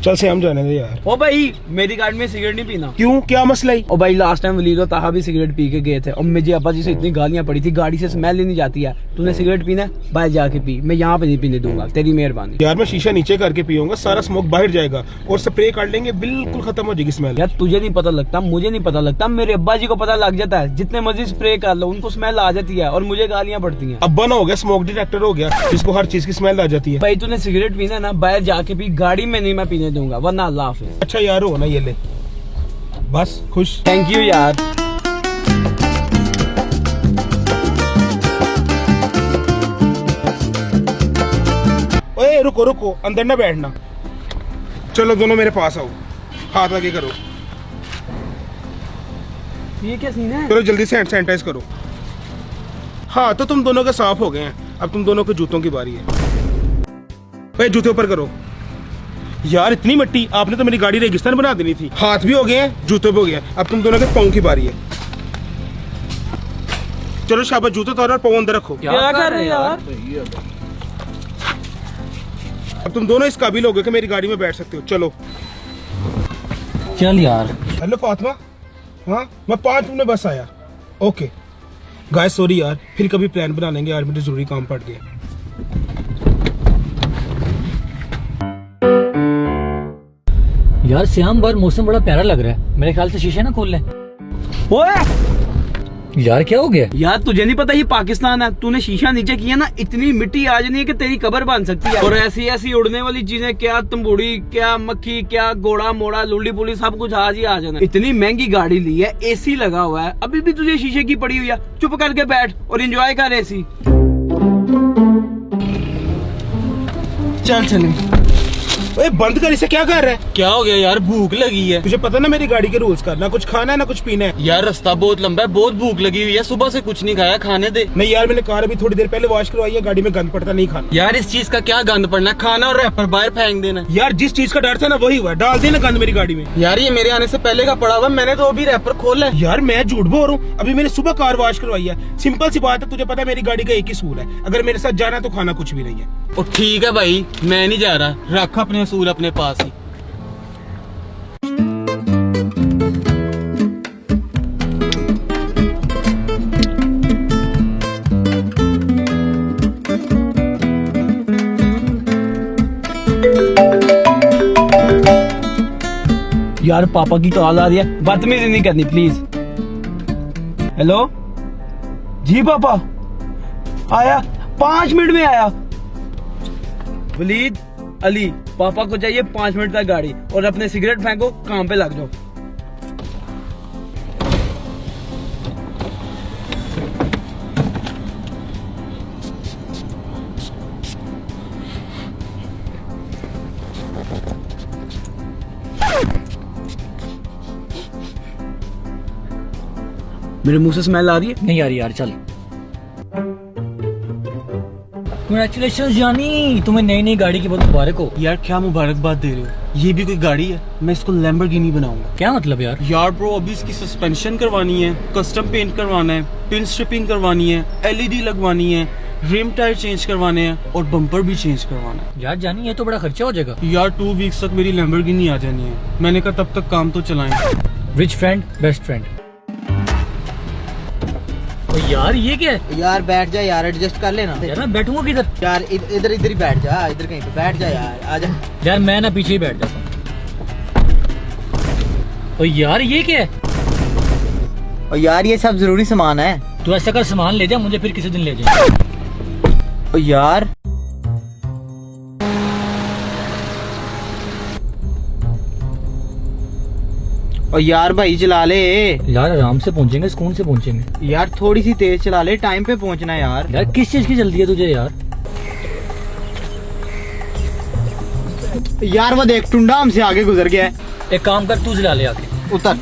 चल से हम जाने दे यार। ओ भाई मेरी गाड़ी में सिगरेट नहीं पीना। क्यों, क्या मसला है? ओ भाई लास्ट टाइम वलीद और ताहा भी सिगरेट पी के गए थे और मुझे अब्बा जी से इतनी गालियां पड़ी थी, गाड़ी से स्मेल ही नहीं जाती है। तूने सिगरेट पीना है बाहर जाके पी, मैं यहाँ पे नहीं पीने दूंगा, तेरी मेहरबानी। यार मैं शीशा नीचे करके पीऊंगा, सारा स्मोक बाहर जाएगा और स्प्रे कर लेंगे, बिल्कुल खत्म हो जाएगी स्मेल। यार तुझे नहीं पता लगता, मुझे नहीं पता लगता, मेरे अब्बा जी को पता लग जाता है। जितने मर्जी स्प्रे कर लो उनको स्मेल आ जाती है और मुझे गालियां पड़ती हैं। अब्बा ना हो गया स्मोक डिटेक्टर हो गया जिसको हर चीज की स्मेल आ जाती है। भाई तूने सिगरेट पीना ना बाहर जाके पी, गाड़ी में नहीं मैं पीने दूंगा, वरना अल्लाह हाफिज़। अच्छा यार हो ना, ये ले बस खुश। थैंक यू यार। ओए रुको रुको, अंदर ना बैठना, चलो दोनों मेरे पास आओ, हाथ आगे करो। ये क्या सीन है? चलो जल्दी से हैंड सैनिटाइज करो। हाँ तो तुम दोनों के साफ हो गए हैं, अब तुम दोनों के जूतों की बारी है। भाई जूते ऊपर करो। यार इतनी मिट्टी, आपने तो मेरी गाड़ी रेगिस्तान बना देनी थी। हाथ भी हो गए हैं, जूते भी हो गए, अब तुम दोनों के पाँव की बारी है। चलो शाबाश, जूते उतारो और पाँव अंदर रखो। क्या कर रहे यार? अब तुम दोनों इस काबिल हो गए कि मेरी गाड़ी में बैठ सकते हो। चलो चल यार। हेलो फातिमा, हाँ मैं 5 मिनट में बस आया। ओके गाइस सॉरी यार, फिर कभी प्लान बना लेंगे, आज मुझे जरूरी काम पड़ गया। यार श्याम बार मौसम बड़ा प्यारा लग रहा है, मेरे ख्याल से शीशे ना खोल लें। ओए यार क्या हो गया? यार तुझे नहीं पता ये पाकिस्तान है, तूने शीशा नीचे किया ना, इतनी मिट्टी आ जानी है कि तेरी कब्र बन सकती है। और ऐसी ऐसी उड़ने वाली चीजें, क्या तंबूड़ी, क्या मक्खी, क्या गोड़ा मोड़ा, लुल्ली पुली, सब कुछ आज ही आ जाना। इतनी महंगी गाड़ी ली है, एसी लगा हुआ है, अभी भी तुझे शीशे की पड़ी हुई है। चुप करके बैठ और एंजॉय कर एसी। चल चले। ओए बंद कर, इसे क्या कर रहा है? क्या हो गया यार? भूख लगी है। तुझे पता ना मेरी गाड़ी के रूल्स का, ना कुछ खाना है ना कुछ पीना है। यार रास्ता बहुत लंबा है, बहुत भूख लगी हुई है, सुबह से कुछ नहीं खाया, खाने दे। नहीं यार मैंने कार अभी थोड़ी देर पहले वॉश करवाई है, गाड़ी में गंद पड़ता नहीं खाना। यार इस चीज का क्या गंद पड़ना है, खाना और रैपर बाहर फेंक देना। यार जिस चीज का डर था ना वही हुआ, डाल देना गंद मेरी गाड़ी में। यार ये मेरे आने से पहले का पड़ा हुआ, मैंने तो अभी रैपर खोला है। यार मैं झूठ बोल रहा हूँ, अभी मैंने सुबह कार वॉश करवाई है। सिंपल सी बात है, तुझे पता है मेरी गाड़ी का एक ही सूल है, अगर मेरे साथ जाना तो खाना कुछ भी नहीं है। और ठीक है भाई, मैं नहीं जा रहा, रख अपने असूल अपने पास ही। यार पापा की कॉल आ रही है, बदतमीजी नहीं करनी प्लीज। हेलो जी पापा, आया 5 मिनट में आया। वलीद अली, पापा को चाहिए 5 मिनट तक गाड़ी, और अपने सिगरेट फेंको, काम पे लग जाओ। मेरे मुंह से स्मेल आ रही है? नहीं यार, यार चल। Congratulations जानी, तुम्हें नई नई गाड़ी की बहुत मुबारक हो। यार क्या मुबारकबाद दे रहे हो, ये भी कोई गाड़ी है? मैं इसको लैम्बोर्गिनी बनाऊंगा। क्या मतलब यार? यार ब्रो अभी इसकी सस्पेंशन करवानी है, कस्टम पेंट करवाना है, पिन स्ट्रिपिंग करवानी है, एलईडी लगवानी है, रिम टायर चेंज करवाने हैं और बम्पर भी चेंज करवाना है। यार जानी ये तो बड़ा खर्चा हो जाएगा। यार 2 वीक्स तक मेरी लैम्बोर्गिनी आ जानी है, मैंने कहा तब तक काम तो चलाएं। Rich friend best friend. यार ये क्या है? यार बैठ जा यार, एडजस्ट कर लेना। यार मैं बैठूंगा किधर? यार इधर इधर ही बैठ जा, इधर कहीं पे बैठ जा यार, आजा। यार मैं ना पीछे ही बैठ जाता हूँ। और यार ये क्या है? और यार ये सब जरूरी सामान है। तू ऐसा कर, सामान ले जा, मुझे फिर किसी दिन ले जा। और यार और यार भाई चला ले यार, आराम से पहुंचेंगे, सुकून से पहुंचेंगे। यार, थोड़ी सी तेज चला ले, टाइम पे पहुंचना है यार। यार किस चीज की जल्दी है तुझे यार? यार वो देख, टुंडा हमसे आगे गुजर गया है। एक काम कर, तू चला ले आके। उतर।